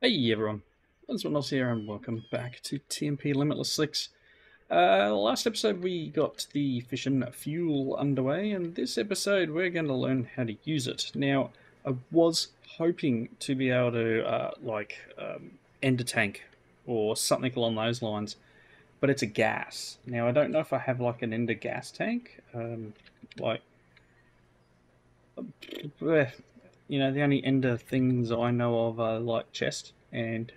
Hey everyone, it's Ronald here and welcome back to TNP Limitless 6. Last episode we got the fission fuel underway, and this episode we're going to learn how to use it. Now, I was hoping to be able to end a tank or something along those lines, but it's a gas. Now, I don't know if I have like an ender gas tank, like the only ender things I know of are like chest and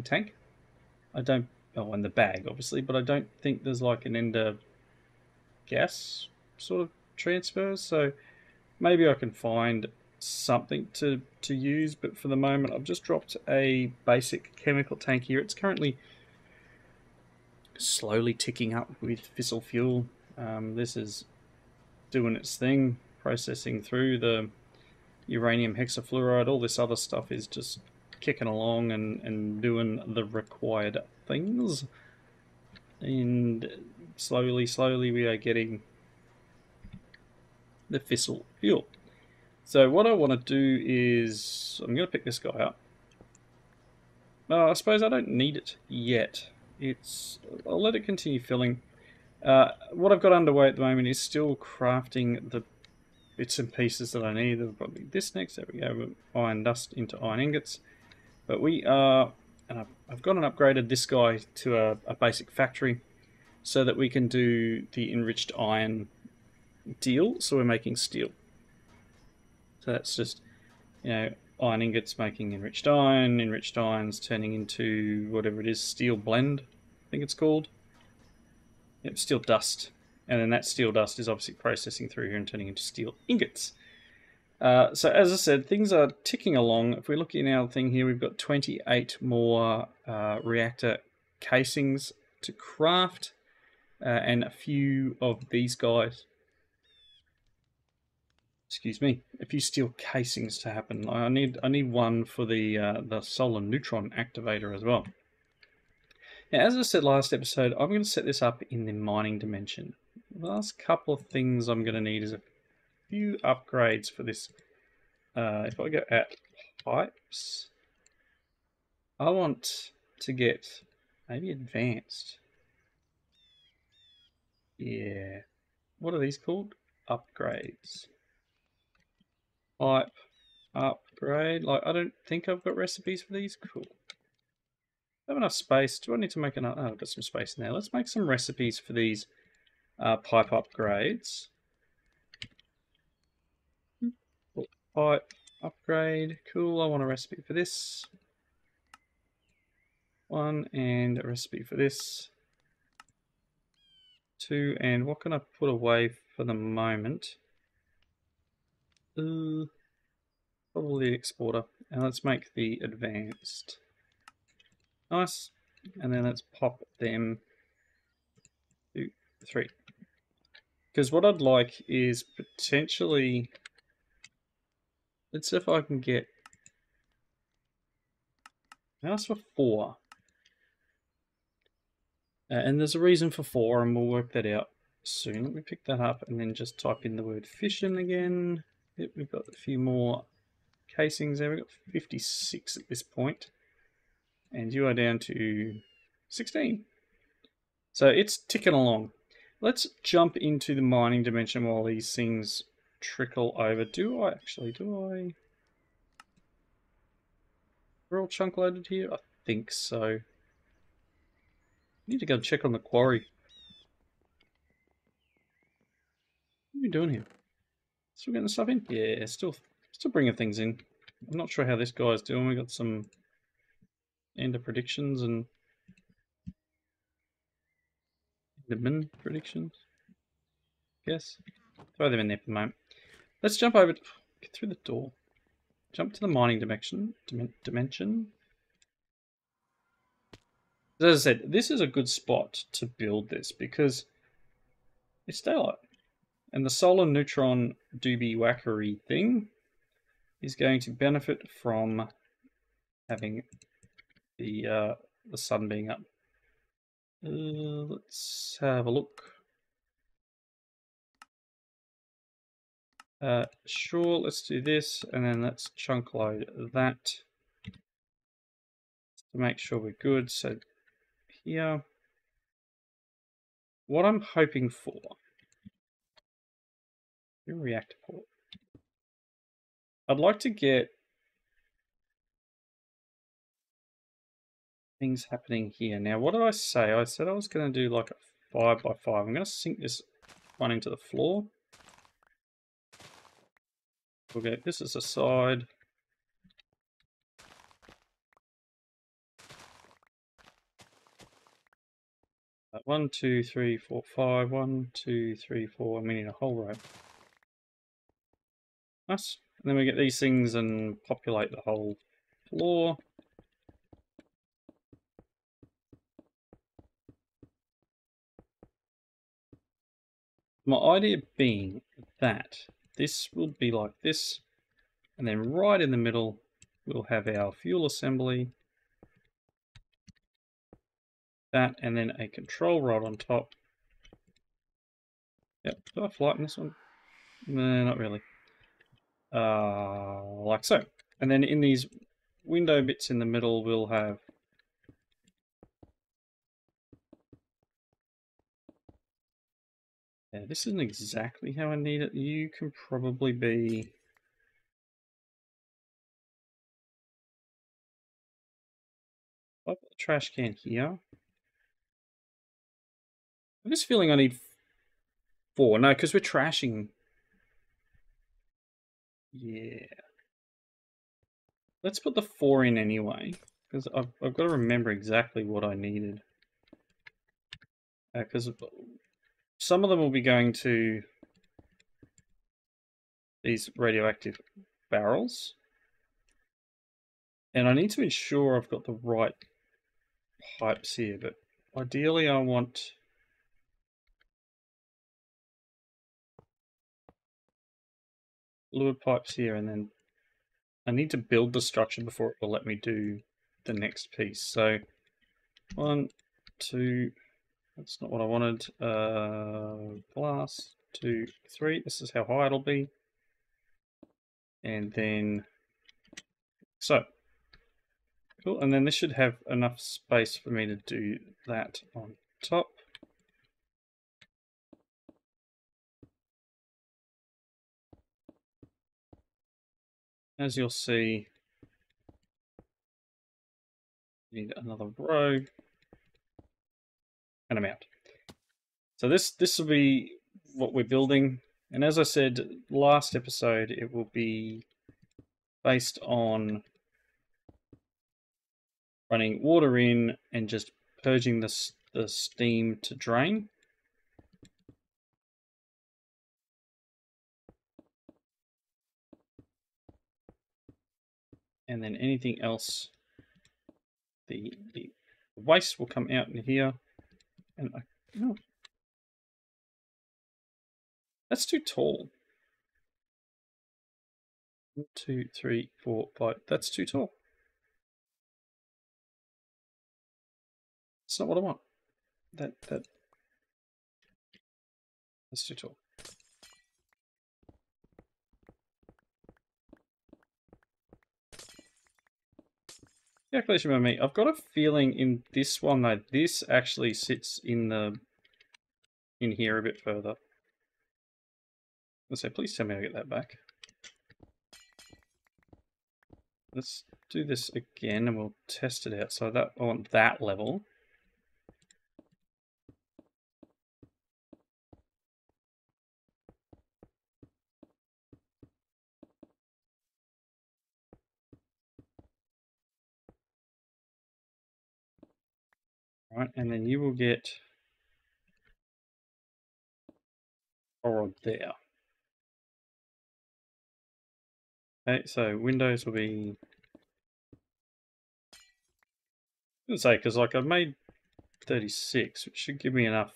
tank. I don't. Oh, and the bag, obviously, but I don't think there's like an ender gas sort of transfer. So maybe I can find something to use. But for the moment, I've just dropped a basic chemical tank here. It's currently slowly ticking up with fissile fuel. This is doing its thing, processing through the uranium hexafluoride. All this other stuff is just kicking along and doing the required things. And slowly we are getting the fissile fuel. So what I want to do is I'm going to pick this guy up. I suppose I don't need it yet. I'll let it continue filling. What I've got underway at the moment is still crafting the bits and pieces that I need. There'll probably be this next. There we go. Iron dust into iron ingots. But we are, and I've gone and upgraded this guy to a basic factory so that we can do the enriched iron deal. So we're making steel. So that's just, iron ingots making enriched iron's turning into whatever it is, steel blend, I think it's called. Yep, steel dust. And then that steel dust is obviously processing through here and turning into steel ingots. So as I said, things are ticking along. If we look in our thing here, we've got 28 more reactor casings to craft, and a few of these guys. Excuse me, a few steel casings to happen. I need one for the solar neutron activator as well. Now, as I said last episode, I'm going to set this up in the mining dimension. The last couple of things I'm going to need is a few upgrades for this. If I go at pipes, I want to get maybe advanced. Yeah. What are these called? Upgrades. Pipe upgrade. Like, I don't think I've got recipes for these. Cool. I have enough space. Do I need to make another? Oh, I've got some space in there. Let's make some recipes for these pipe upgrades. Pipe upgrade. Cool. I want a recipe for this one and a recipe for this. Two. And what can I put away for the moment? Probably the exporter. And let's make the advanced. Nice. And then let's pop them 2, 3. Because what I'd like is potentially, let's see if I can get, I asked for 4. And there's a reason for 4, and we'll work that out soon. Let me pick that up and then just type in the word fission again. Yep, we've got a few more casings there. We've got 56 at this point. And you are down to 16. So it's ticking along. Let's jump into the mining dimension while these things trickle over. We're all chunk loaded here? I think so. Need to go check on the quarry. What are you doing here? Still getting the stuff in? Yeah, still bringing things in. I'm not sure how this guy's doing. We got some ender predictions and enderman predictions. Guess. Throw them in there for the moment. Let's jump over. Get through the door. Jump to the mining dimension. As I said, this is a good spot to build this because it's daylight. And the solar neutron doobie wackery thing is going to benefit from having the sun being up. Let's have a look. Sure, let's do this, and then let's chunk load that. to make sure we're good. So here, what I'm hoping for, reactor port. I'd like to get things happening here. Now, what did I say? I said I was going to do like a 5 by 5. I'm going to sink this one into the floor. We'll get this as a side. One, two, three, four, five. 1, 2, 3, 4. I mean, a whole row. Nice. And then we get these things and populate the whole floor. My idea being that this will be like this, and then right in the middle we'll have our fuel assembly, that, and then a control rod on top. Yep, do I flighten this one? No, not really. Like so. And then in these window bits in the middle we'll have yeah, this isn't exactly how I need it. You can probably be I'll put the trash can here. I'm just feeling I need 4. No, because we're trashing. Yeah. Let's put the 4 in anyway, because I've got to remember exactly what I needed. Because some of them will be going to these radioactive barrels. And I need to ensure I've got the right pipes here, but ideally I want fluid pipes here, and then I need to build the structure before it will let me do the next piece. So 1, 2, that's not what I wanted. Glass, 2, 3. This is how high it'll be. And then, so, cool. And then this should have enough space for me to do that on top. As you'll see, need another row, and I'm out. So this will be what we're building. And as I said last episode, it will be based on running water in and just purging the steam to drain. And then anything else, the waste will come out in here. And no, that's too tall. 1, 2, 3, 4, 5. That's too tall. That's not what I want. That's too tall. Calculation by me. I've got a feeling in this one that this actually sits in here a bit further. Let's say, please tell me I get that back. Let's do this again and we'll test it out. So that I want that level. Right, and then you will get a rod there. Okay, so windows will be, I would say, because like I've made 36, which should give me enough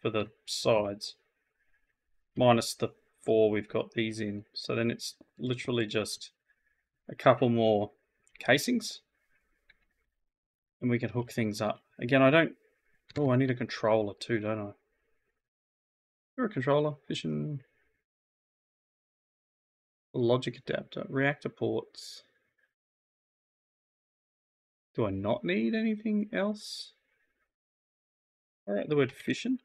for the sides, minus the 4 we've got these in. So then it's literally just a couple more casings, and we can hook things up. Again, I don't. Oh, I need a controller too, don't I? You're a controller, fission, logic adapter, reactor ports. Do I not need anything else? All right, the word fission.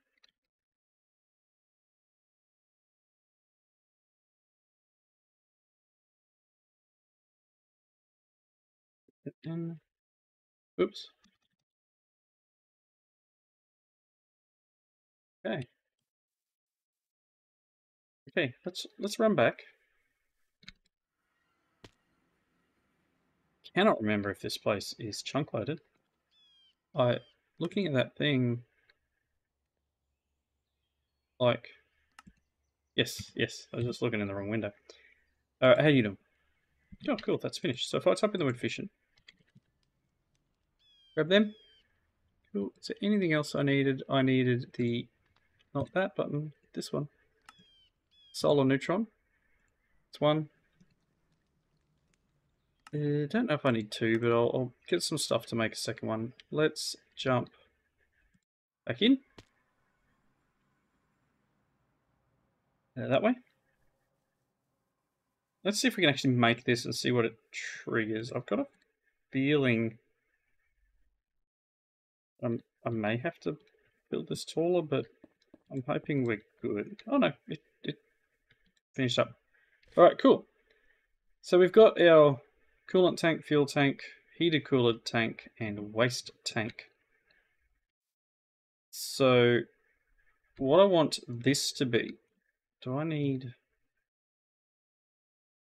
Oops. Okay. Okay, let's run back. Cannot remember if this place is chunk loaded. Looking at that thing, like, yes, I was just looking in the wrong window. How you doing? Oh, cool, that's finished. So if I type in the word fission, grab them. Cool. Is there anything else I needed? I needed the, not that button, this one. Solar neutron. It's one. Don't know if I need two, but I'll get some stuff to make a second one. Let's jump back in. That way. Let's see if we can actually make this and see what it triggers. I've got a feeling I may have to build this taller, but I'm hoping we're good. Oh no, it finished up. All right, cool. So we've got our coolant tank, fuel tank, heated coolant tank, and waste tank. So what I want this to be, do I need,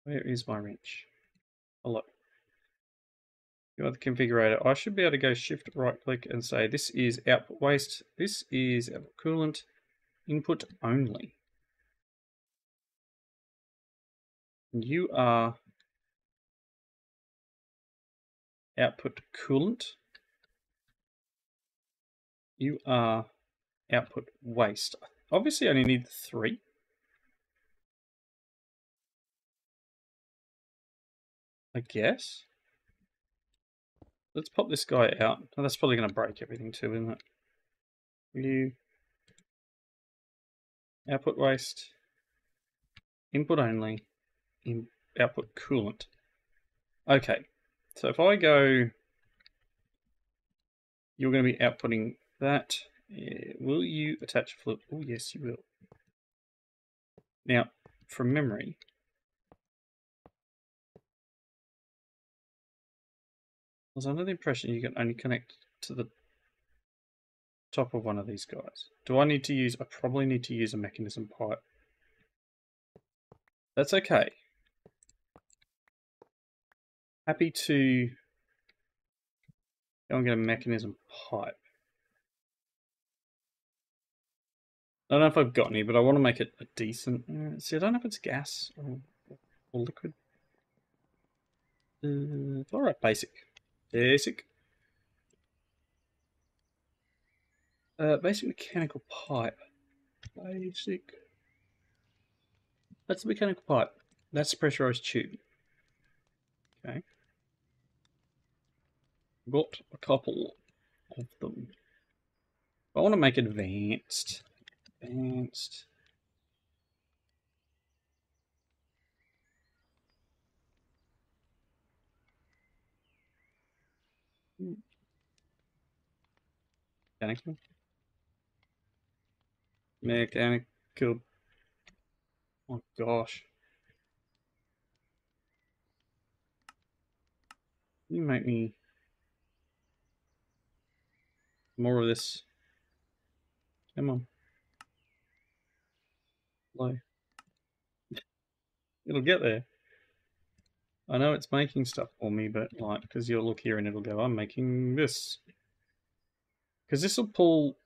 where is my wrench? Hello. You got the configurator. I should be able to go shift right click and say this is output waste, this is output coolant, input only. And you are output coolant. You are output waste. Obviously I only need 3. I guess. Let's pop this guy out. Oh, that's probably going to break everything too, isn't it? You output waste, input only, output coolant. Okay, so if I go, you're going to be outputting that. Will you attach a flip? Oh, yes, you will. Now, from memory, I was under the impression you can only connect to the top of one of these guys. Do I need to use, I probably need to use a mechanism pipe. That's okay. Happy to go and get a mechanism pipe. I don't know if I've got any, but I want to make it a decent. See, I don't know if it's gas or liquid. All right, basic. Basic. Basic mechanical pipe. Basic. That's the mechanical pipe. That's the pressurized tube. Okay. Got a couple of them. I want to make it advanced. Advanced. Mechanical. Mechanical. Oh gosh. You make me more of this. Come on. Low. It'll get there. I know it's making stuff for me, but like, because you'll look here and it'll go, I'm making this. Because this will pull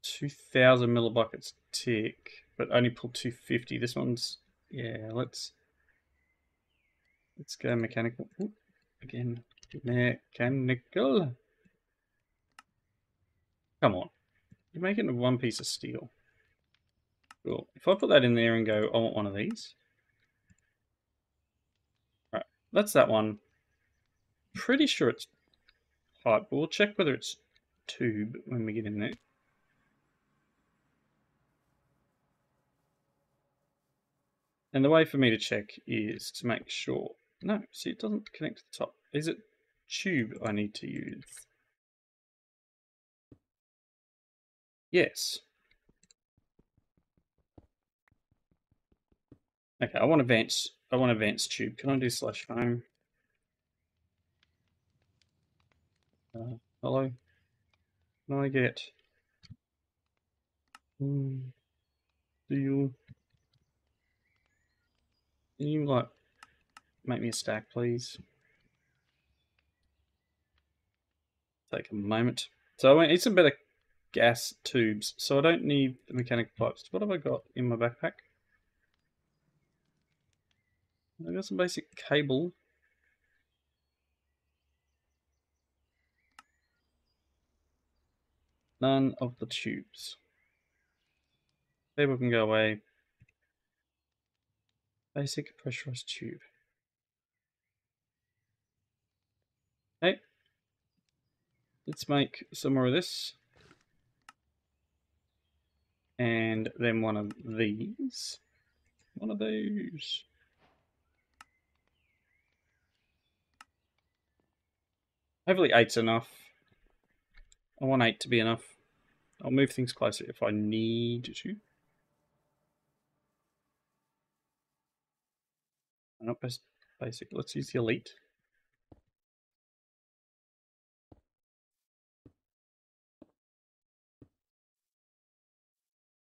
2,000 millibuckets tick, but only pull 250. This one's, yeah, let's go mechanical. Ooh, again, mechanical. Come on. You're making one piece of steel. Cool. If I put that in there and go, I want one of these. Right, that's that one. Pretty sure it's pipe, but we'll check whether it's tube when we get in there. And the way for me to check is to make sure. No, see, it doesn't connect to the top. Is it tube I need to use? Yes. Okay, I want advanced tube. Can I do /home? Hello? Can I get do you can you like make me a stack, please? Take a moment. So I need some better gas tubes, so I don't need the mechanical pipes. What have I got in my backpack? I got some basic cable. None of the tubes. Cable can go away. Basic pressurized tube. Hey, let's make some more of this. And then one of these. One of those. Hopefully 8's enough. I want 8 to be enough. I'll move things closer if I need to. Not basic. Let's use the elite.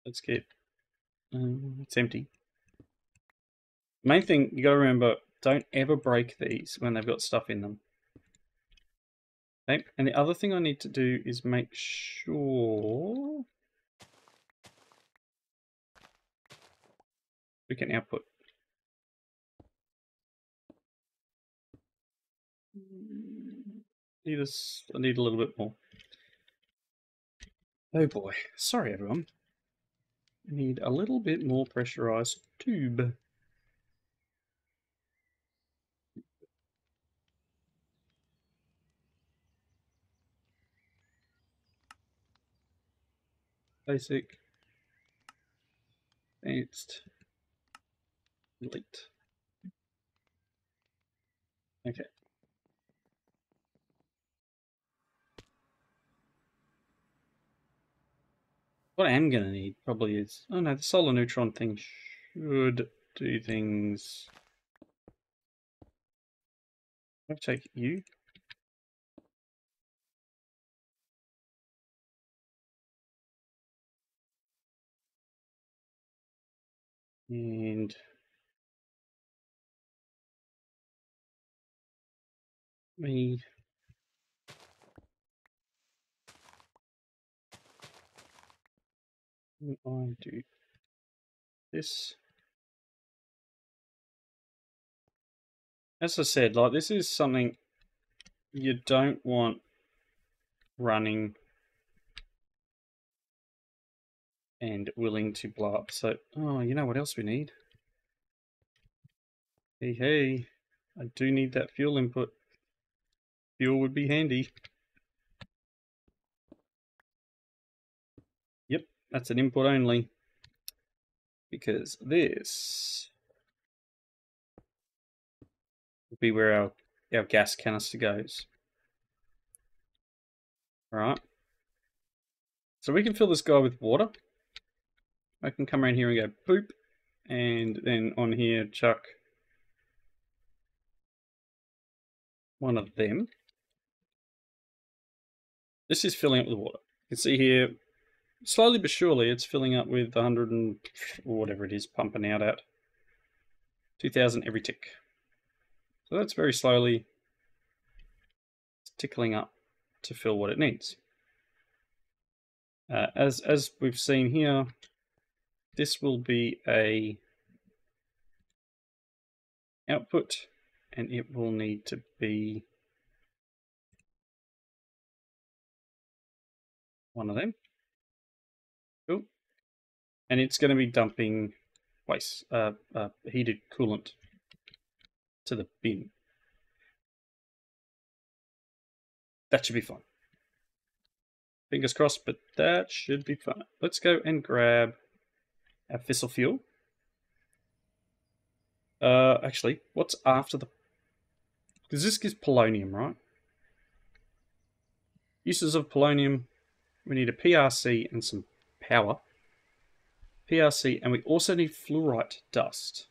Let's get. It's empty. Main thing you got to remember: don't ever break these when they've got stuff in them. Okay. And the other thing I need to do is make sure we can output. I need a little bit more. Oh boy. Sorry, everyone. I need a little bit more pressurized tube. Basic. Advanced. Elite. Okay. What I am going to need probably is... Oh no, the solar neutron thing should do things... I'll take you. And... me. I do this. As I said, like this is something you don't want running and willing to blow up. So, oh, you know what else we need? Hey, I do need that fuel input. Fuel would be handy. Yep, that's an input only. Because this will be where our gas canister goes. Alright. So we can fill this guy with water. I can come around here and go boop. And then on here chuck one of them. This is filling up with water. You can see here, slowly but surely, it's filling up with 100 and or whatever it is, pumping out at 2,000 every tick. So that's very slowly tickling up to fill what it needs. As we've seen here, this will be a output, and it will need to be one of them. Cool. And it's going to be dumping waste, heated coolant to the bin. That should be fine. Fingers crossed, but that should be fine. Let's go and grab our fissile fuel. Actually, what's after the Because this gives polonium, right? Uses of polonium, we need a PRC and some power. PRC, and we also need fluorite dust.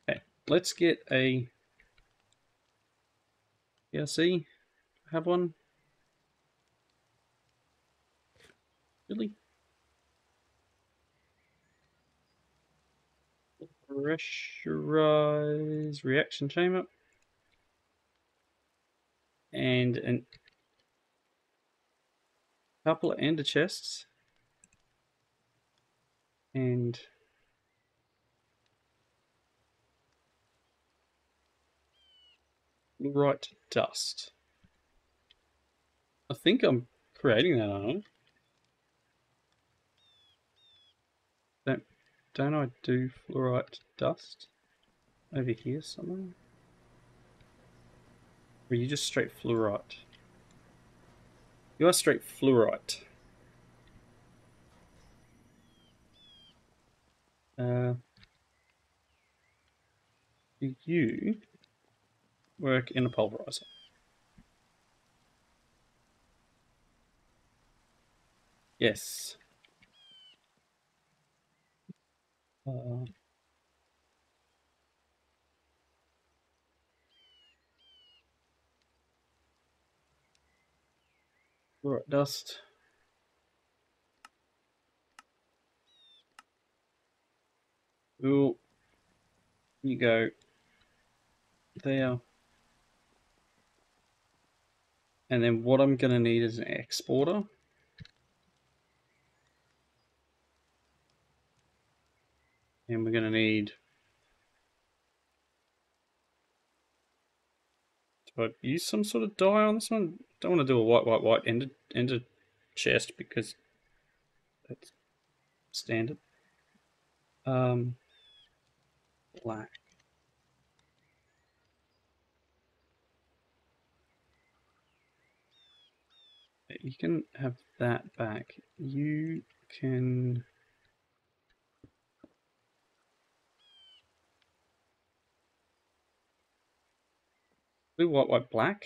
Okay, let's get a PRC. Have one? Really? Pressurized reaction chamber. And a couple of ender chests. And fluorite dust. I think I'm creating that, aren't I? Don't I do fluorite dust over here somewhere? Or are you just straight fluorite? You are straight fluorite. Do you work in a pulverizer? Yes. Fluorite dust. Ooh. You go there. And then what I'm going to need is an exporter. And we're going to need... Do I use some sort of dye on this one? Don't want to do a white ender chest because that's standard. Black. You can have that back. You can... Blue, white, black.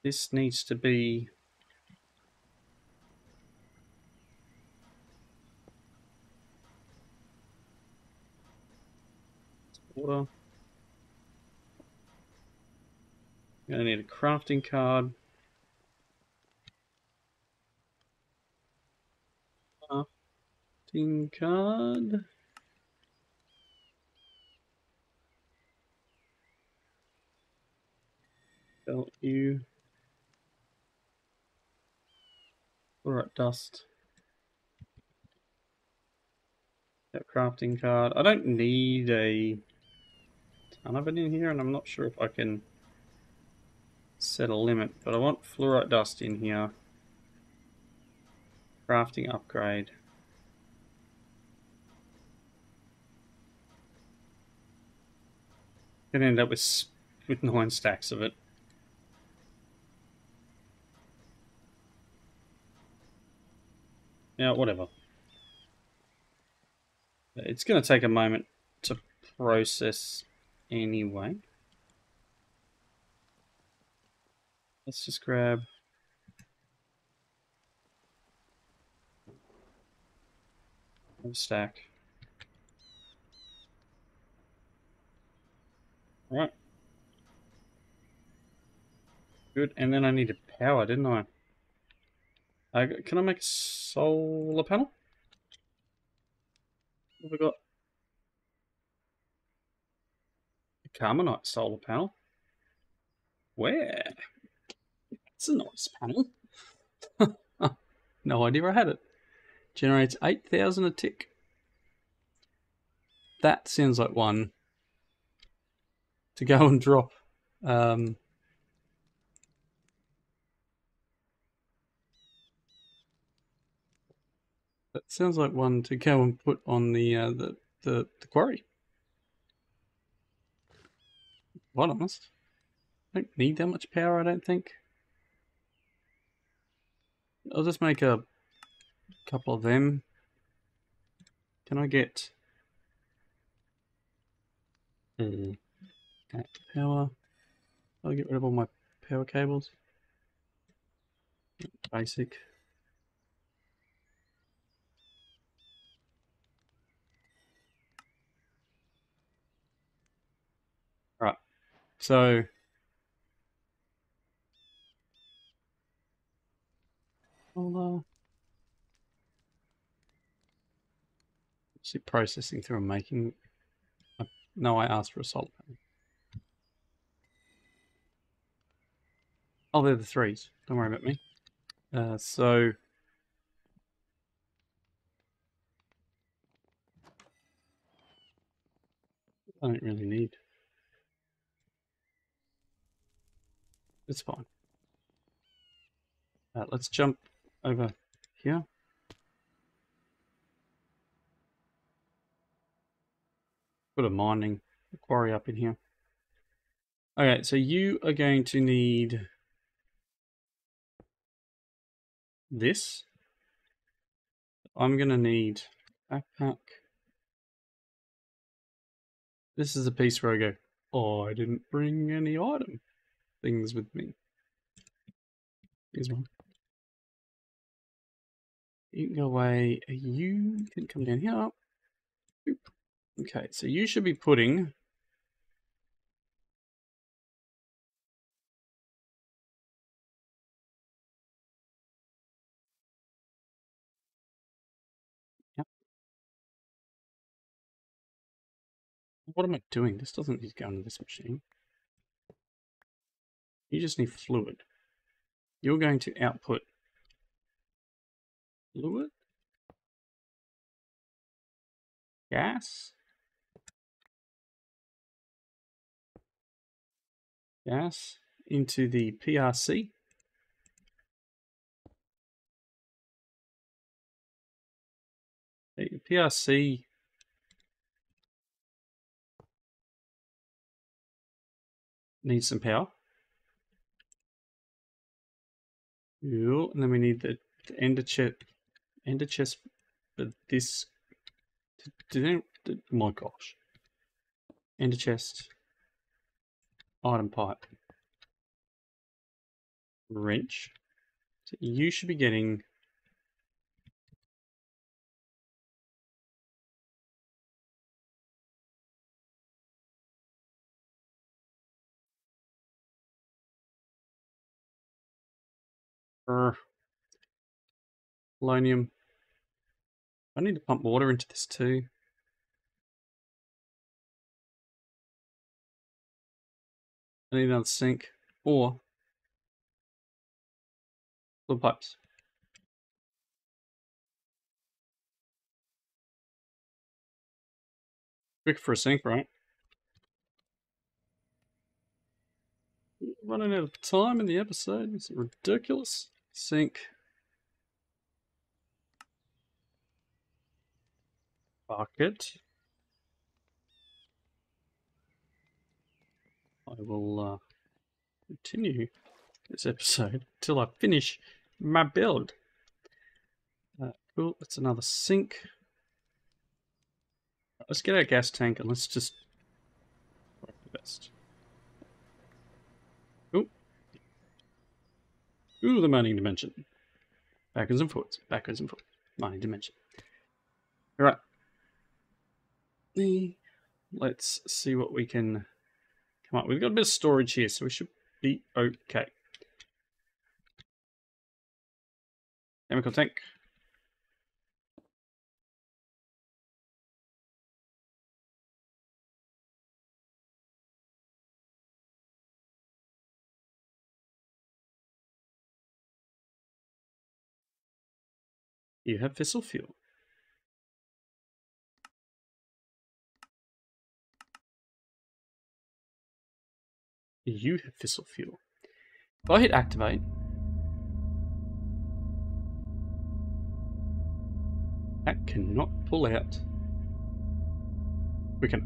This needs to be... Water. I'm going to need a crafting card. Crafting card. Tell you. Alright, dust. That crafting card. I don't need a ton of it in here, and I'm not sure if I can set a limit, but I want fluorite dust in here. Crafting upgrade. Gonna end up with 9 stacks of it. Yeah, whatever. It's gonna take a moment to process anyway. Let's just grab a stack. Alright. Good, and then I needed power, didn't I? Can I make a solar panel? What have we got? A Carmonite solar panel. Where? It's a nice panel. No idea I had it. Generates 8,000 a tick. That sounds like one to go and drop. That sounds like one to go and put on the quarry. Quite honest. Don't need that much power, I don't think. I'll just make a couple of them. Can I get Power. I'll get rid of all my power cables. Basic. Right. So I'll see processing through and making. No, I asked for a salt panel. Oh, they're the threes. Don't worry about me. So I don't really need. It's fine. Let's jump over here. Put a mining quarry up in here. Okay, so you are going to need this. I'm going to need backpack. This is a piece where I go, oh, I didn't bring any item things with me. Here's one. You can go away. You can come down here. Okay, so you should be putting. Yep. What am I doing? This doesn't need to go into this machine. You just need fluid. You're going to output fluid, gas, gas into the PRC. The PRC needs some power. And then we need the ender chest, but this. My gosh. Ender chest, item pipe, wrench. So you should be getting. Polonium. I need to pump water into this too. I need another sink or fluid pipes. Quick for a sink, right? Running out of time in the episode. It's ridiculous. Sink. Bucket. I will continue this episode until I finish my build. Cool, that's another sink. Let's get our gas tank and let's just work the best. Ooh, the mining dimension. Backwards and forwards, backwards and forwards. Mining dimension. Alright. Let's see what we can come up with. We've got a bit of storage here, so we should be okay. Chemical tank. You have fissile fuel. You have fissile fuel. If I hit activate, that cannot pull out. We can.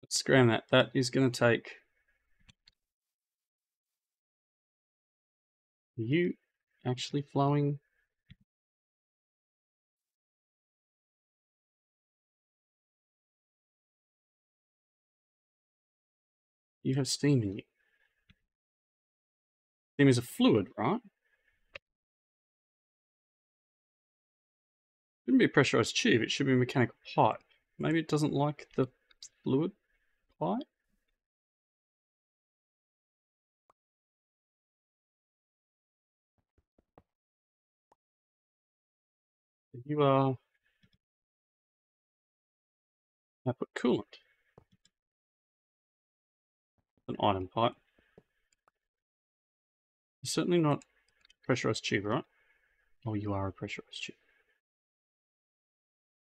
Let's scram that. That is going to take you actually flowing. You have steam in you. Steam is a fluid, right? It shouldn't be a pressurized tube, it should be a mechanical pipe. Maybe it doesn't like the fluid pipe? You are output coolant. An item pipe. You're certainly not a pressurized tube, right? Oh, you are a pressurized tube.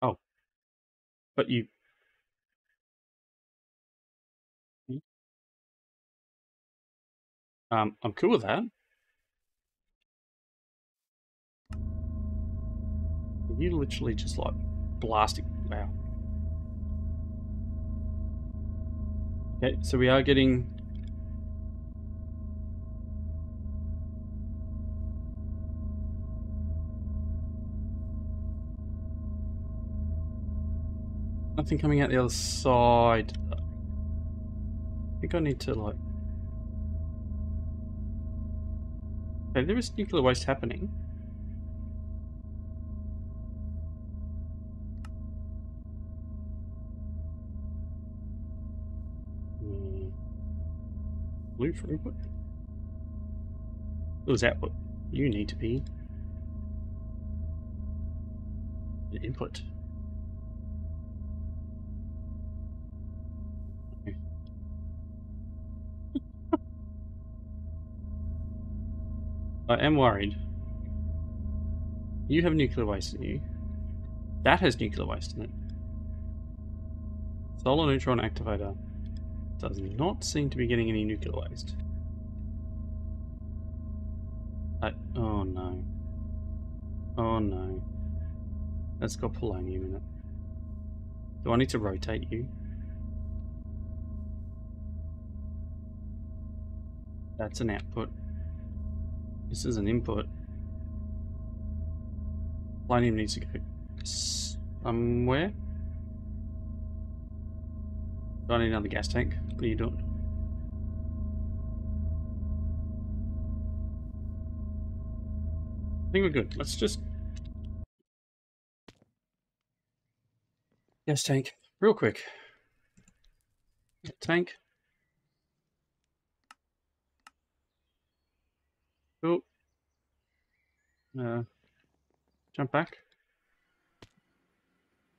Oh. But you... I'm cool with that. You literally just like blasting. Wow. Okay, so we are getting... nothing coming out the other side. I think I need to like... okay, there is nuclear waste happening. Blue for input. Blue is output. You need to be the input. Okay. I am worried. You have nuclear waste in you. That has nuclear waste in it. Solar neutron activator does not seem to be getting any nuclear waste. Oh no. Oh no. That's got polonium in it. Do I need to rotate you? That's an output. This is an input. Polonium needs to go somewhere. Do I need another gas tank? What are you doing? I think we're good. Let's just... gas tank. Real quick. Tank. Cool. Jump back.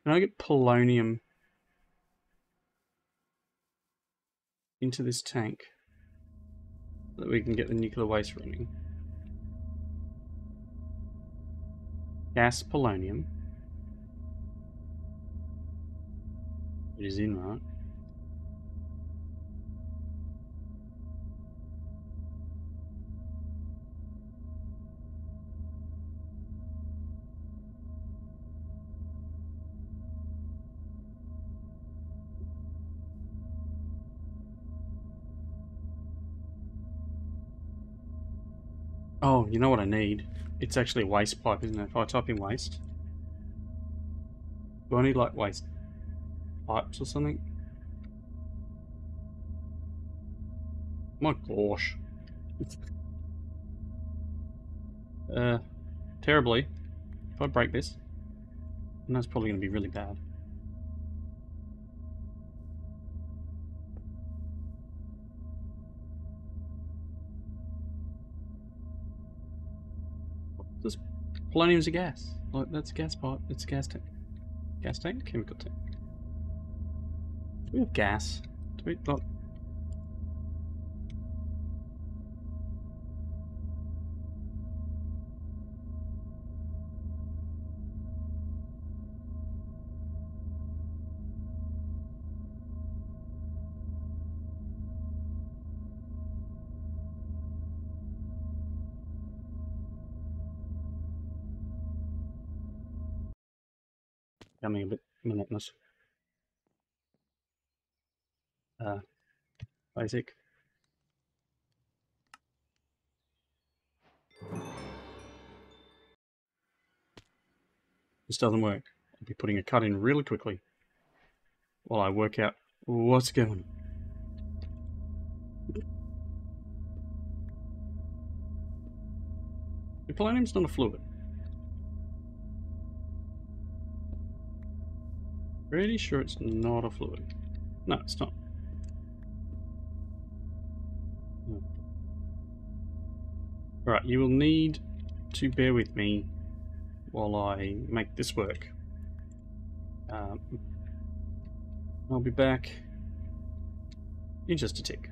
Can I get polonium into this tank so that we can get the nuclear waste running? Gas polonium. It is in, right? Oh, you know what I need? It's actually a waste pipe, isn't it? If I type in waste. Do I need like waste pipes or something? My gosh. Terribly. If I break this, then that's probably going to be really bad. This polonium's a gas. Like, that's a gas pipe. It's a gas tank. Gas tank? Chemical tank. Do we have gas? Do we not? Becoming a bit monotonous. Basic. This doesn't work. I'll be putting a cut in really quickly while I work out what's going on. The polonium's not a fluid. Pretty sure it's not a fluid. No, it's not. No. Alright, you will need to bear with me while I make this work. I'll be back in just a tick.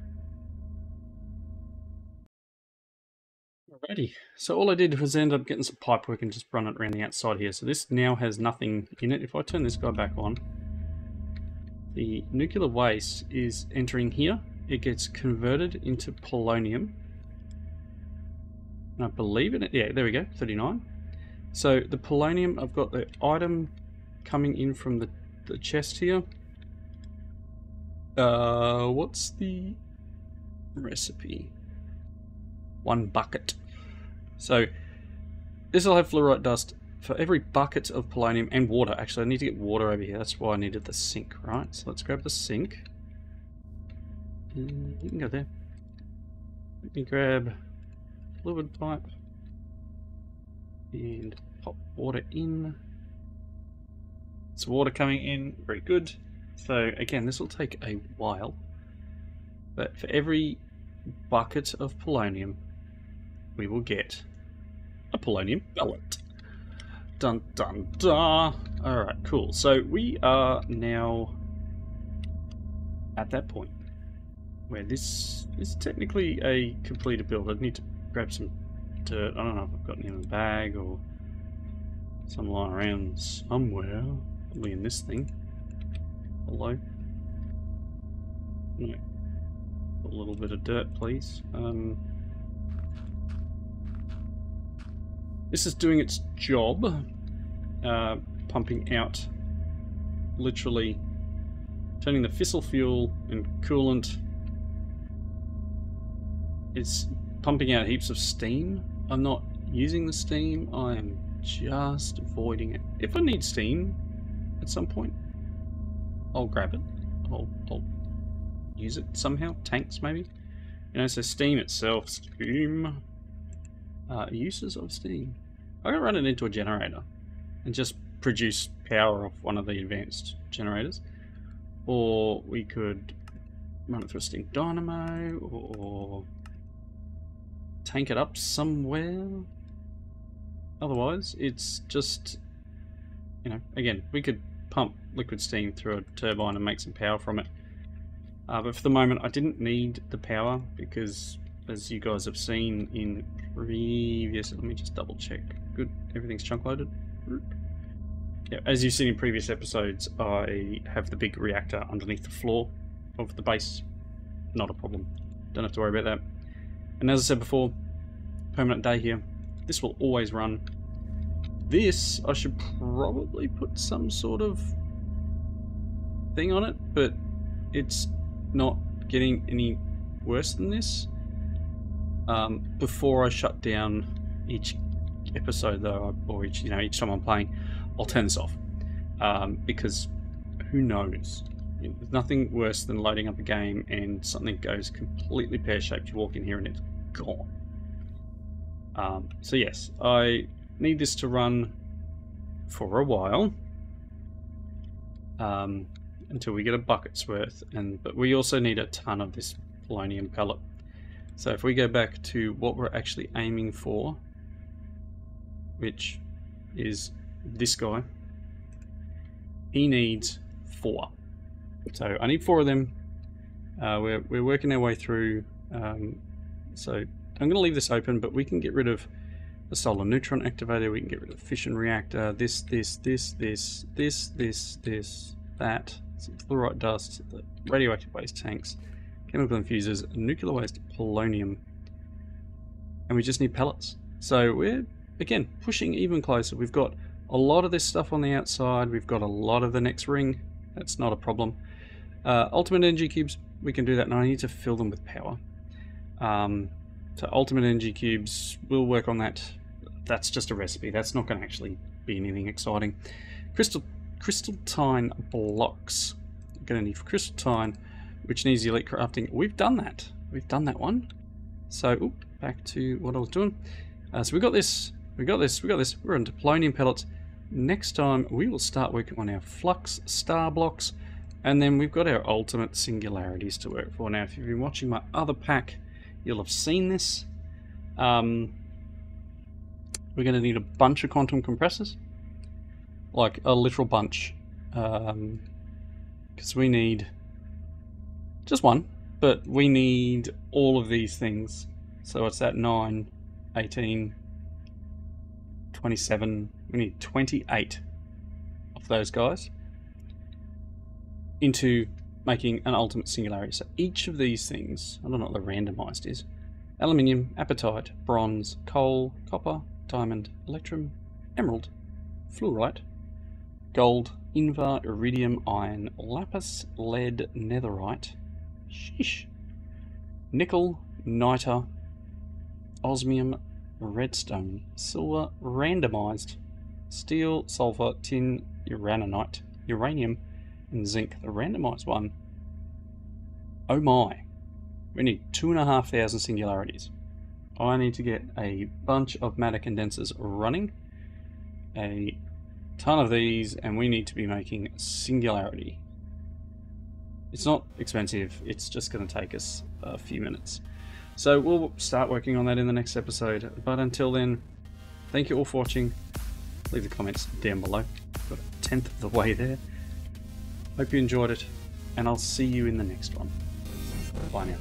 Alrighty, so all I did was end up getting some pipe work and just run it around the outside here. So this now has nothing in it. If I turn this guy back on, the nuclear waste is entering here. It gets converted into polonium. And I believe in it. Yeah, there we go, 39. So the polonium, I've got the item coming in from the chest here. What's the recipe? 1 bucket. So this will have fluorite dust for every bucket of polonium and water. Actually, I need to get water over here. That's why I needed the sink, right? So let's grab the sink. You can go there. Let me grab fluid pipe and pop water in. It's water coming in, very good. So again, this will take a while, but for every bucket of polonium, we will get a polonium pellet. Dun dun dun. Alright, cool. So we are now at that point where this is technically a completed build. I need to grab some dirt. I don't know if I've got any in the bag or some lying around somewhere. Probably in this thing. Hello. No. A little bit of dirt, please. This is doing its job, pumping out, literally turning the fissile fuel and coolant. It's pumping out heaps of steam. I'm not using the steam, I am just avoiding it. If I need steam at some point, I'll grab it. I'll use it somehow. Tanks, maybe. You know, so steam itself. Steam. Uses of steam. I can run it into a generator and just produce power off one of the advanced generators. Or we could run it through a steam dynamo or tank it up somewhere. Otherwise, it's just, you know, again, we could pump liquid steam through a turbine and make some power from it. But for the moment, I didn't need the power because, as you guys have seen in previous... Let me just double check. Good, everything's chunk loaded. Yeah, as you've seen in previous episodes, I have the big reactor underneath the floor of the base. Not a problem. Don't have to worry about that. And as I said before, permanent day here. This will always run. This, I should probably put some sort of thing on it, but it's not getting any worse than this. Before I shut down each episode, though, or each time I'm playing, I'll turn this off because who knows? There's nothing worse than loading up a game and something goes completely pear-shaped. You walk in here and it's gone. So yes, I need this to run for a while until we get a bucket's worth, but we also need a ton of this polonium pellet. So if we go back to what we're actually aiming for, which is this guy, he needs 4. So I need 4 of them. We're working our way through. So I'm going to leave this open, but we can get rid of the solar neutron activator. We can get rid of the fission reactor. This, that. Some fluorite dust, the radioactive waste tanks, chemical infusers, nuclear waste, polonium, and we just need pellets. So we're again pushing even closer. We've got a lot of this stuff on the outside. We've got a lot of the next ring. That's not a problem. Ultimate energy cubes, we can do that, and I need to fill them with power. So ultimate energy cubes, we'll work on that. That's just a recipe. That's not going to actually be anything exciting. Crystalline blocks. We're going to need for crystalline, which needs elite crafting. We've done that. We've done that one. So back to what I was doing. So we got this. We're into polonium pellets. Next time we will start working on our flux star blocks, and then we've got our ultimate singularities to work for. Now, if you've been watching my other pack, you'll have seen this. We're going to need a bunch of quantum compressors, like a literal bunch, because we need just one, but we need all of these things. So it's at 9, 18, 27, we need 28 of those guys into making an ultimate singularity. So each of these things, I don't know what the randomized is: aluminium, apatite, bronze, coal, copper, diamond, electrum, emerald, fluorite, gold, invar, iridium, iron, lapis, lead, netherite, sheesh, nickel, niter, osmium, redstone, silver, randomized, steel, sulfur, tin, uranium, and zinc. The randomized one, oh my, we need 2,500 singularities. I need to get a bunch of matter condensers running, a ton of these, and we need to be making singularity. It's not expensive, it's just going to take us a few minutes. So we'll start working on that in the next episode, but until then, thank you all for watching. Leave the comments down below. Got a 10th of the way there. Hope you enjoyed it, and I'll see you in the next one. Bye now.